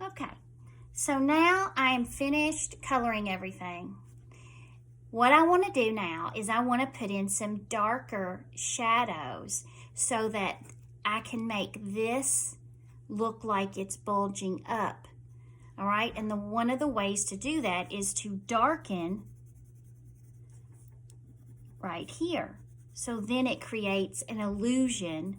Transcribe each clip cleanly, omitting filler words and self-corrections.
Okay, so now I am finished coloring everything. What I want to do now is I want to put in some darker shadows so that I can make this look like it's bulging up. All right, and one of the ways to do that is to darken right here. So then it creates an illusion.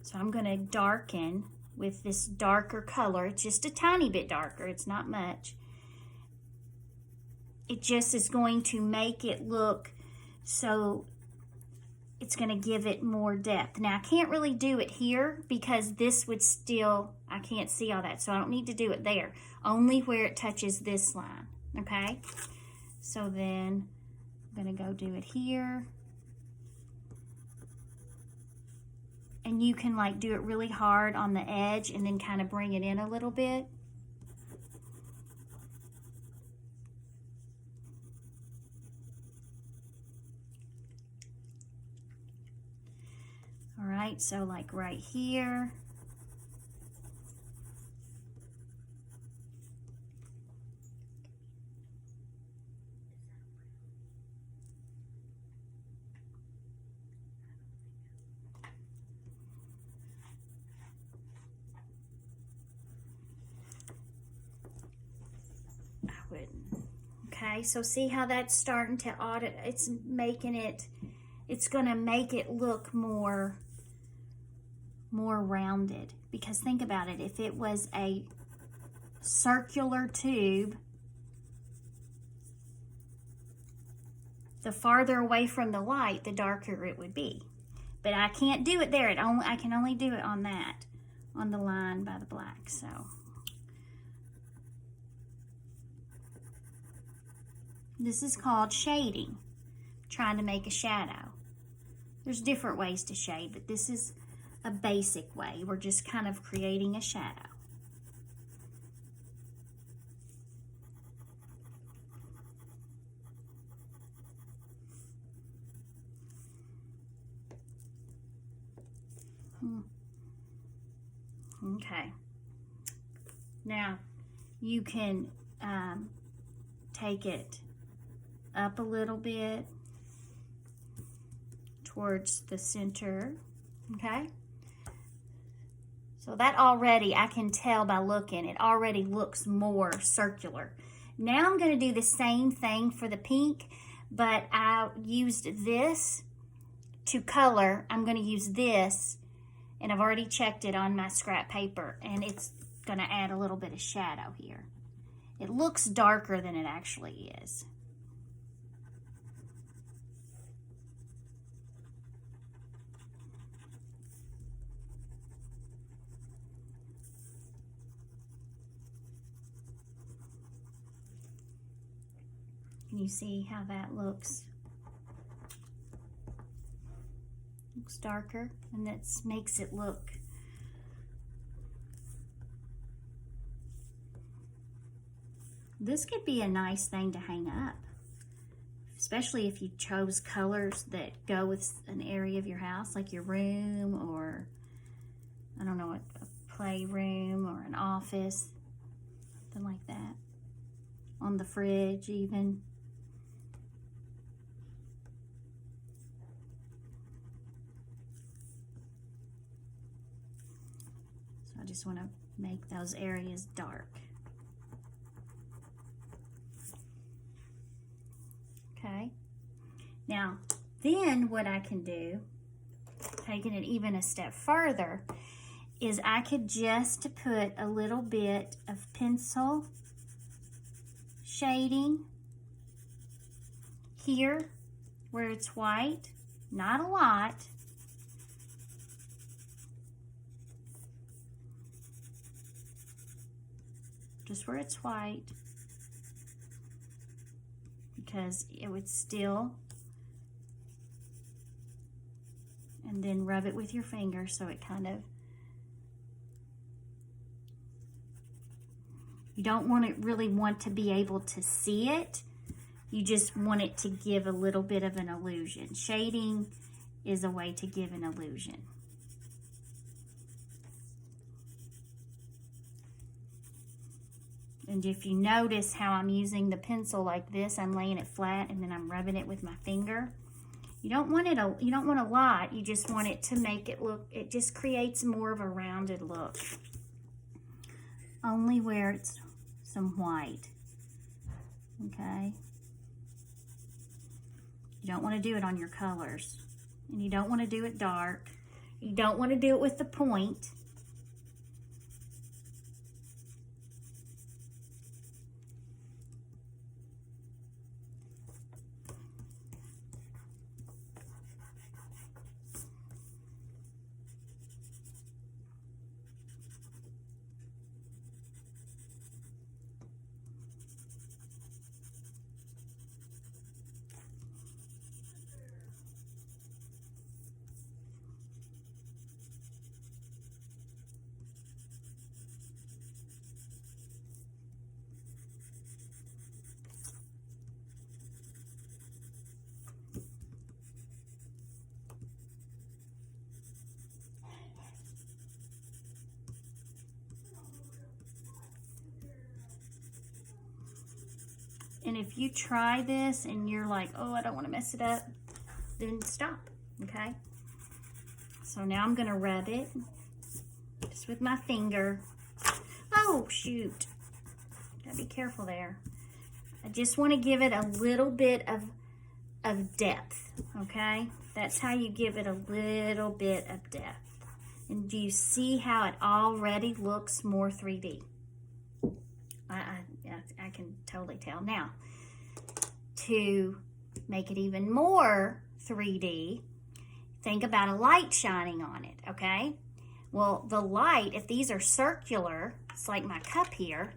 So I'm going to darken with this darker color. It's just a tiny bit darker, it's not much. It just is going to make it look so it's going to give it more depth. Now I can't really do it here because this would still, I can't see all that, so I don't need to do it there. Only where it touches this line, okay? So then I'm going to go do it here. And you can like do it really hard on the edge and then kind of bring it in a little bit. All right, so like right here. Okay, so see how that's starting to audit, it's making it, it's gonna make it look more rounded. Because think about it, if it was a circular tube, the farther away from the light, the darker it would be. But I can't do it there, I can only do it on that, on the line by the black, so. This is called shading, trying to make a shadow. There's different ways to shade, but this is a basic way. We're just kind of creating a shadow. Okay. Now, you can take it up a little bit towards the center, okay? So that already, I can tell by looking, it already looks more circular. Now I'm going to do the same thing for the pink, but I used this to color. I'm going to use this, and I've already checked it on my scrap paper, and it's going to add a little bit of shadow here. It looks darker than it actually is. Can you see how that looks? Looks darker, and that makes it look this could be a nice thing to hang up, especially if you chose colors that go with an area of your house, like your room, or I don't know, a playroom or an office, something like that. On the fridge even. I just want to make those areas dark. Okay. Now, then what I can do, taking it even a step further, is I could just put a little bit of pencil shading here where it's white, not a lot. Just where it's white, because it would still, and then rub it with your finger so it kind of, you don't really want to be able to see it. You just want it to give a little bit of an illusion. Shading is a way to give an illusion. And if you notice how I'm using the pencil like this, I'm laying it flat and then I'm rubbing it with my finger. You don't want a lot. You just want it to make it look, it just creates more of a rounded look. Only where it's some white. Okay? You don't want to do it on your colors. And you don't want to do it dark. You don't want to do it with the point. And if you try this and you're like, oh, I don't want to mess it up, then stop, okay? So now I'm gonna rub it just with my finger. Oh, shoot. Gotta be careful there. I just want to give it a little bit of depth, okay? That's how you give it a little bit of depth. And do you see how it already looks more 3D? I can totally tell. Now, to make it even more 3D, think about a light shining on it, okay? Well, the light, if these are circular, it's like my cup here,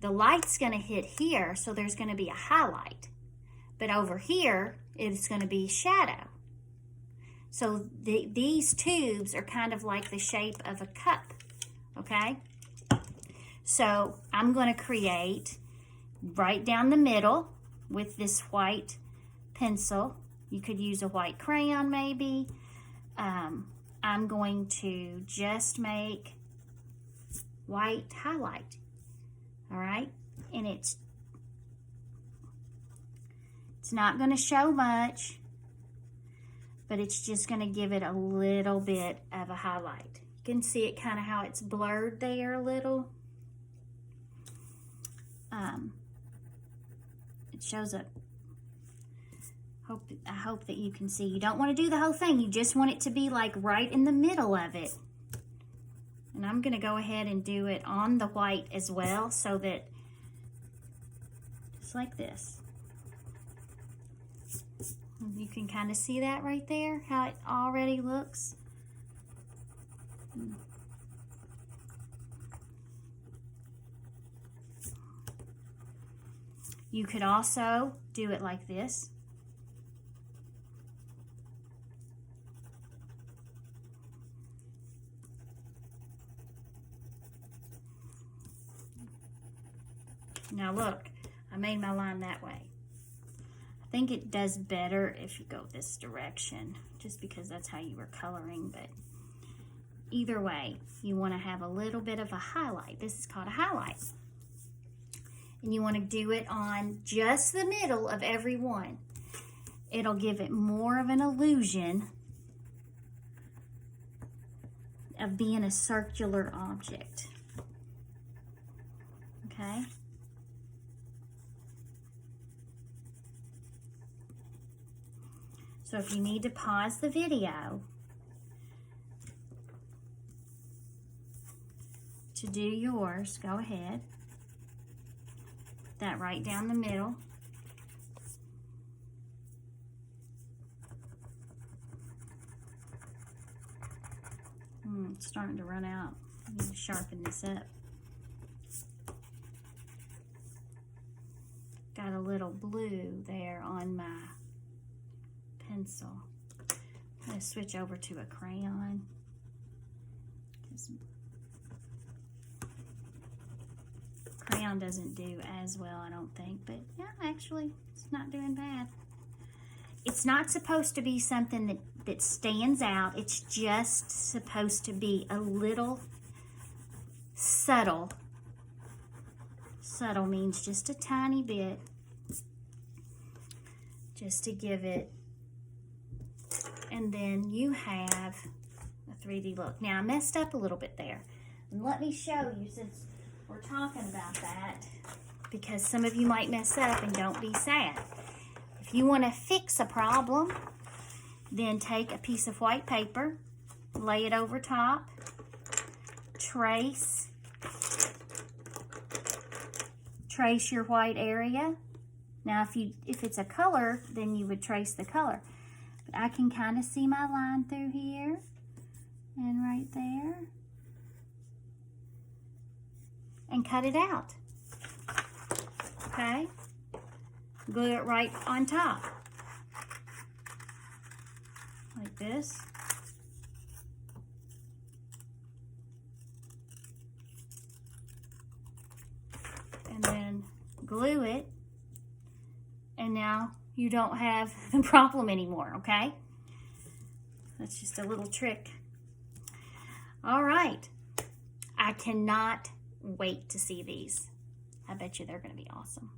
the light's gonna hit here, so there's gonna be a highlight. But over here, it's gonna be shadow. So these tubes are kind of like the shape of a cup, okay? So I'm going to create right down the middle with this white pencil. You could use a white crayon maybe. I'm going to just make white highlight, all right? And it's not going to show much, but it's just going to give it a little bit of a highlight. You can see it kind of how it's blurred there a little. It shows up. I hope that you can see. You don't want to do the whole thing. You just want it to be like right in the middle of it. And I'm going to go ahead and do it on the white as well, so that just like this. You can kind of see that right there, how it already looks. You could also do it like this. Now look, I made my line that way. I think it does better if you go this direction, just because that's how you were coloring, but either way, you want to have a little bit of a highlight. This is called a highlight. And you want to do it on just the middle of every one. It'll give it more of an illusion of being a circular object. Okay? So if you need to pause the video to do yours, go ahead. That right down the middle. It's starting to run out. I need to sharpen this up. Got a little blue there on my pencil. I'm going to switch over to a crayon. Crayon doesn't do as well, I don't think, but yeah, actually, it's not doing bad. It's not supposed to be something that stands out. It's just supposed to be a little subtle Subtle means just a tiny bit, just to give it, and then you have a 3D look. Now I messed up a little bit there, and let me show you, since we're talking about that, because some of you might mess up, and don't be sad. If you want to fix a problem, then take a piece of white paper, lay it over top, trace your white area. Now if it's a color, then you would trace the color. But I can kind of see my line through here and right there, and cut it out. Okay? Glue it right on top. Like this. And then glue it, and now you don't have the problem anymore, okay? That's just a little trick. All right. I cannot wait to see these. I bet you they're going to be awesome.